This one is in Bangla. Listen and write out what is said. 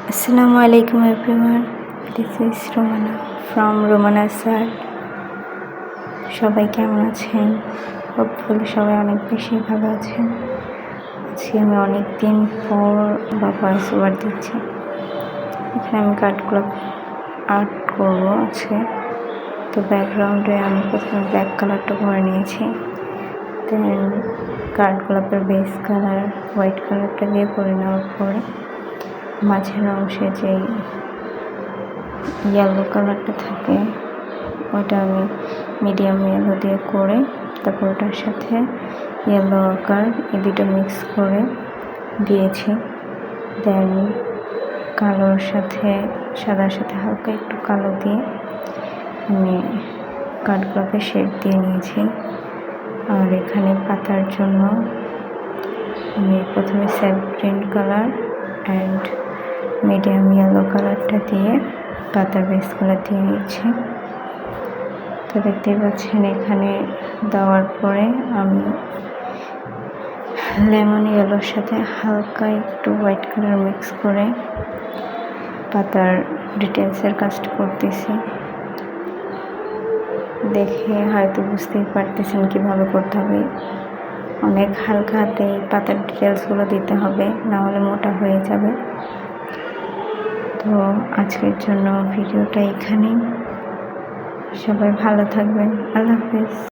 Assalamualaikum everyone. This is Romana from Romana's side. সবাই কেমন আছেন? হোপফুলি সবাই অনেক বেশি ভালো আছেন। আজকে আমি অনেক দিন পর ভয়েস ওভার দিচ্ছি। এখানে আমি কার্ডগুলো আর্ট করবো আজকে। তো ব্যাকগ্রাউন্ডে আমি প্রথমে ব্ল্যাক কালারটা ভরে নিয়েছি, দেন কার্ডগুলোর বেস কালার হোয়াইট কালারটা দিয়ে করে নেওয়ার পরে মাঝের অংশে যে ইয়েলো কালারটা থাকে ওটা আমি মিডিয়াম ইয়েলো দিয়ে করে তারপর ওটার সাথে ইয়েলো আকার এই দুটো মিক্স করে দিয়েছি। দেন কালোর সাথে সাদার সাথে হালকা একটু কালো দিয়ে আমি কার্ডগুলোকে শেড দিয়ে নিয়েছি। আর এখানে পাতার জন্য আমি প্রথমে self green colour and medium yellow কালারটা দিয়ে পাতার বেসগুলো দিয়ে নিচ্ছি। তো দেখতেই পাচ্ছেন এখানে দেওয়ার পরে আমি লেমন ইয়েলোর সাথে হালকা একটু হোয়াইট কালার মিক্স করে পাতার ডিটেলসের কাজটা করতেছি। দেখে হয়তো বুঝতেই পারতেছেন কীভাবে করতে হবে। অনেক হালকা হাতে পাতার ডিটেলসগুলো দিতে হবে, না হলে মোটা হয়ে যাবে। তো আজকের জন্য ভিডিওটা এখানেই। সবাই ভালো থাকবেন। আল্লাহ হাফেজ।